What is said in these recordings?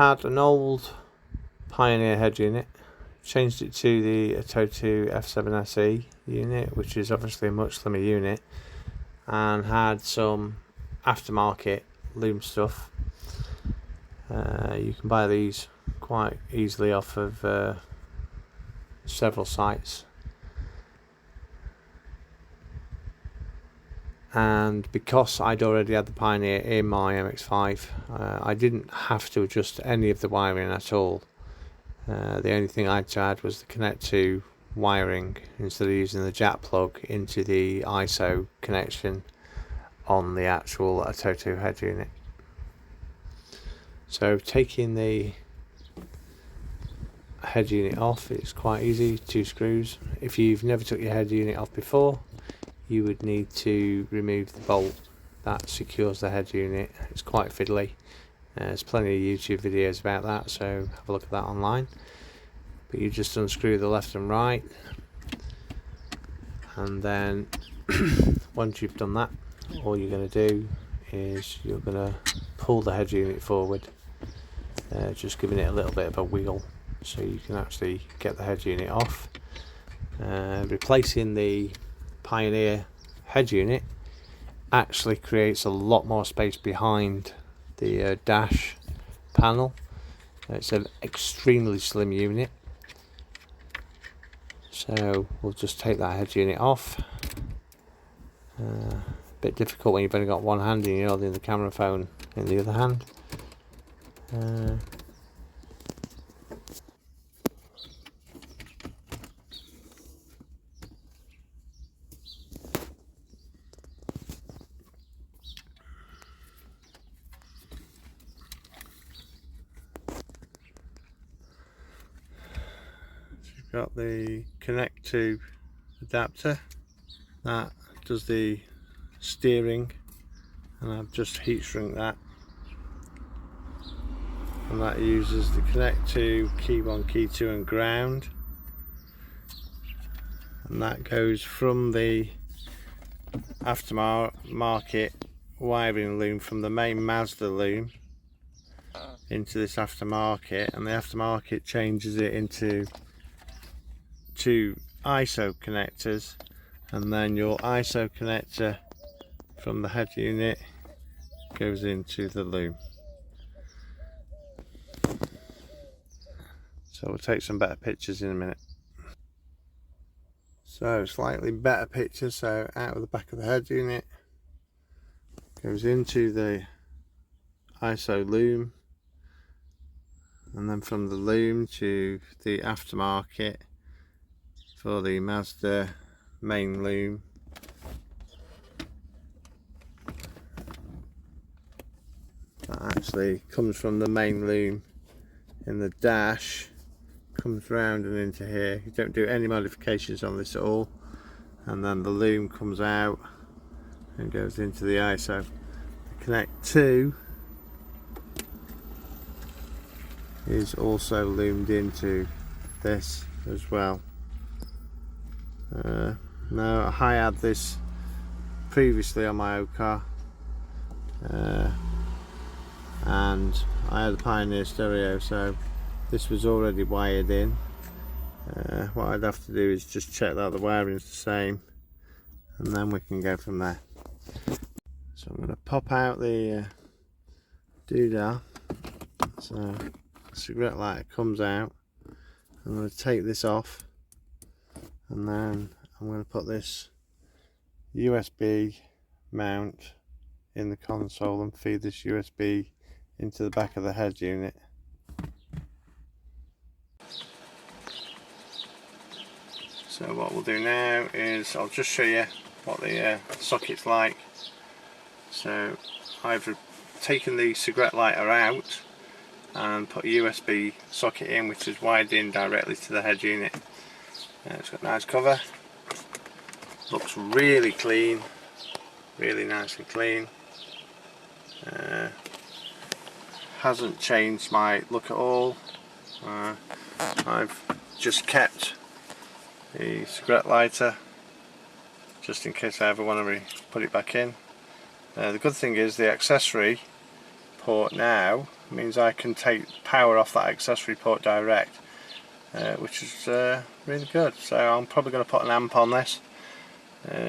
had an old Pioneer head unit, changed it to the Atoto F7se unit, which is obviously a much slimmer unit, and had some aftermarket loom stuff. You can buy these quite easily off of several sites, and because I'd already had the Pioneer in my MX5, I didn't have to adjust any of the wiring at all. The only thing I had to add was the connect to wiring, instead of using the jack plug into the ISO connection on the actual Atoto head unit. So taking the head unit off, it's quite easy, 2 screws. If you've never took your head unit off before, you would need to remove the bolt that secures the head unit. It's quite fiddly. There's plenty of YouTube videos about that, so have a look at that online. But you just unscrew the left and right, and then once you've done that, all you're going to do is you're going to pull the head unit forward, just giving it a little bit of a wiggle so you can actually get the head unit off. Replacing the Pioneer head unit actually creates a lot more space behind the dash panel. It's an extremely slim unit, so we'll just take that head unit off. Bit difficult when you've only got one hand and you're holding the camera phone in the other hand. Got the connect to adapter that does the steering, and I've just heat shrunk that, and that uses the connect to key 1, key 2 and ground, and that goes from the aftermarket wiring loom from the main Mazda loom into this aftermarket, and the aftermarket changes it into 2 ISO connectors, and then your ISO connector from the head unit goes into the loom. So we'll take some better pictures in a minute. So slightly better pictures. So out of the back of the head unit, goes into the ISO loom, and then from the loom to the aftermarket for the Mazda main loom. That actually comes from the main loom in the dash, comes round and into here. You don't do any modifications on this at all, and then the loom comes out and goes into the ISO. The connect to is also loomed into this as well. Now I had this previously on my old car, and I had a Pioneer stereo, so this was already wired in. What I'd have to do is just check that the wiring is the same, and then we can go from there. So I'm going to pop out the doodah, so the cigarette lighter comes out. I'm going to take this off, and then I'm going to put this USB mount in the console and feed this USB into the back of the head unit. So what we'll do now is I'll just show you what the socket's like. So I've taken the cigarette lighter out and put a USB socket in, which is wired in directly to the head unit. It's got a nice cover, looks really clean, really nice and clean. Hasn't changed my look at all. I've just kept the cigarette lighter just in case I ever want to put it back in. The good thing is the accessory port now It means I can take power off that accessory port direct, which is really good. So I'm probably going to put an amp on this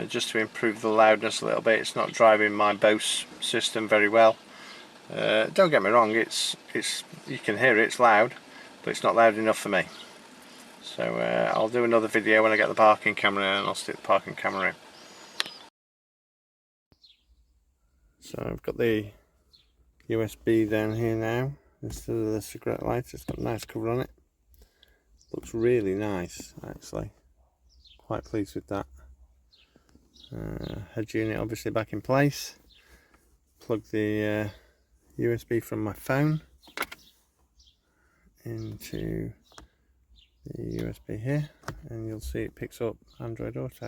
just to improve the loudness a little bit. It's not driving my Bose system very well. Don't get me wrong, it's you can hear it, it's loud, but it's not loud enough for me. So I'll do another video when I get the parking camera in, and I'll stick the parking camera in. So I've got the USB down here now instead of the cigarette lighter. It's got a nice cover on it. Looks really nice actually. Quite pleased with that. Head unit obviously back in place. Plug the USB from my phone into the USB here, and you'll see it picks up Android Auto.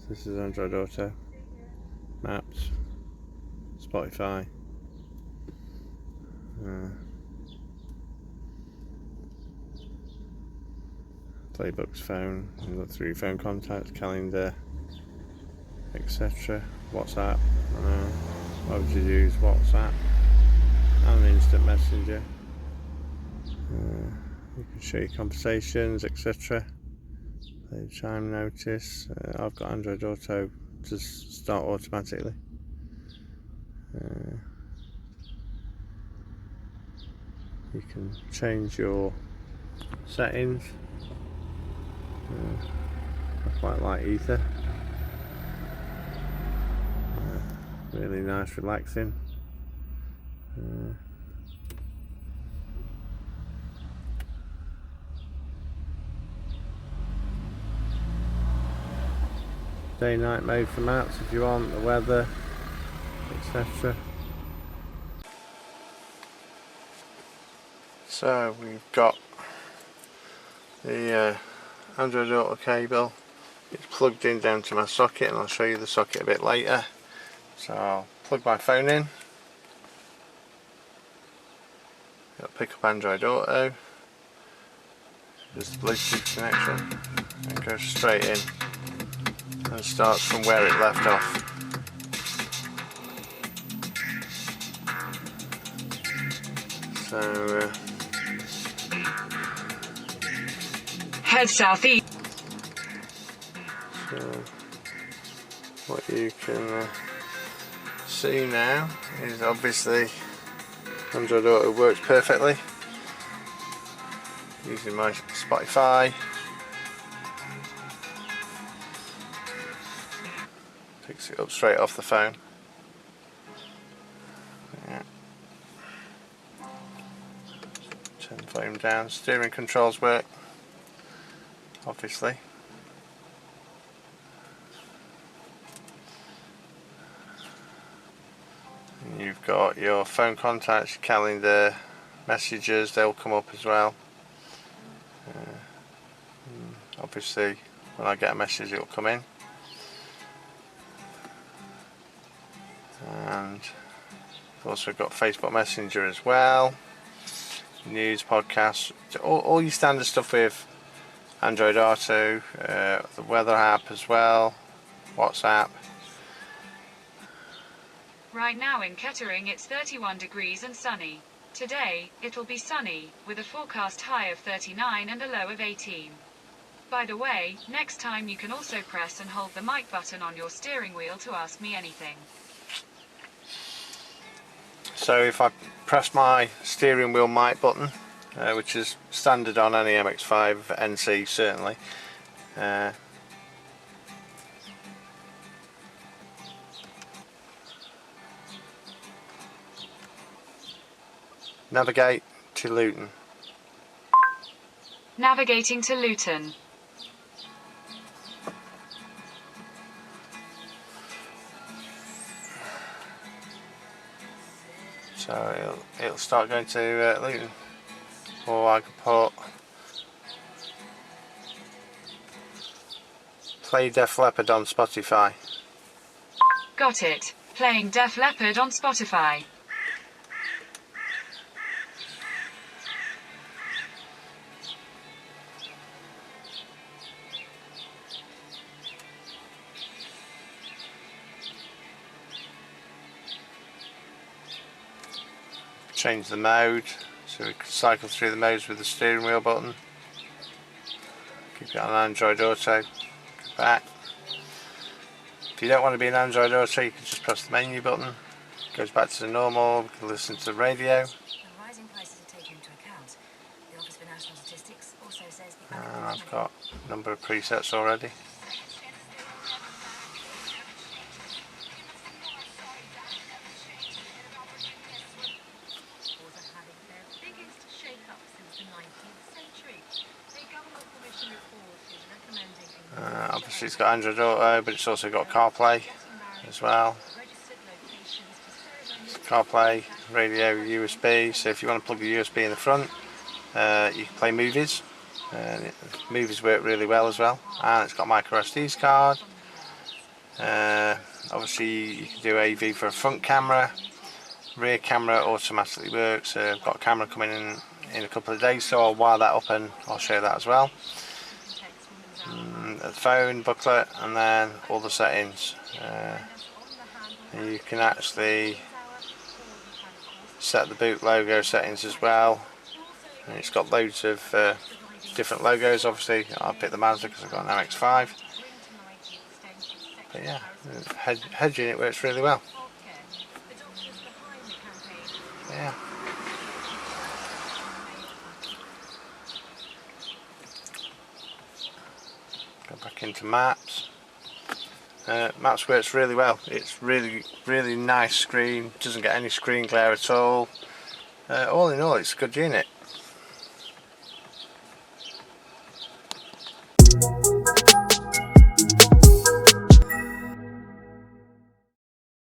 This is Android Auto, Maps, Spotify, Playbooks, phone. You look through your phone contacts, calendar, etc. WhatsApp. Why would you use WhatsApp? And instant messenger. You can show your conversations, etc. Play chime notice. I've got Android Auto to start automatically. You can change your settings. I quite like ether. Really nice, relaxing. Day night mode for maps if you want, the weather, etc. So we've got the Android Auto cable. It's plugged in down to my socket, and I'll show you the socket a bit later. So I'll plug my phone in. It'll pick up Android Auto. There's the Bluetooth connection, and goes straight in and starts from where it left off. So head southeast. So what you can see now is obviously Android Auto works perfectly. Using my Spotify, picks it up straight off the phone. Yeah. Turn the volume down. Steering controls work, obviously. And you've got your phone contacts, calendar, messages, they'll come up as well. Obviously when I get a message it'll come in. And I've also got Facebook Messenger as well, news, podcasts, all your standard stuff with Android Auto, the weather app as well, WhatsApp. Right now in Kettering it's 31 degrees and sunny. Today, it'll be sunny, with a forecast high of 39 and a low of 18. By the way, next time you can also press and hold the mic button on your steering wheel to ask me anything. So if I press my steering wheel mic button, which is standard on any MX5 NC certainly, navigate to Luton. Navigating to Luton. So it'll start going to Luton. Or I could put play Def Leppard on Spotify. Got it. Playing Def Leppard on Spotify. change the mode, so we can cycle through the modes with the steering wheel button. Keep it on Android Auto. Go back. If you don't want to be in Android Auto, you can just press the menu button. It goes back to the normal. We can listen to the radio. And I've got a number of presets already. Obviously it's got Android Auto, but it's also got CarPlay as well. It's CarPlay, radio, USB, so if you want to plug the USB in the front, you can play movies. Movies work really well as well, and it's got micro SD card. Obviously you can do AV for a front camera. Rear camera automatically works. I've got a camera coming in a couple of days, so I'll wire that up and I'll show that as well. The phone booklet, and then all the settings. You can actually set the boot logo settings as well, and it's got loads of different logos. Obviously I'll pick the Mazda because I've got an MX5, but yeah, head unit works really well. Yeah. Go back into maps. Maps works really well. It's really nice screen. Doesn't get any screen glare at all. All in all, it's a good unit.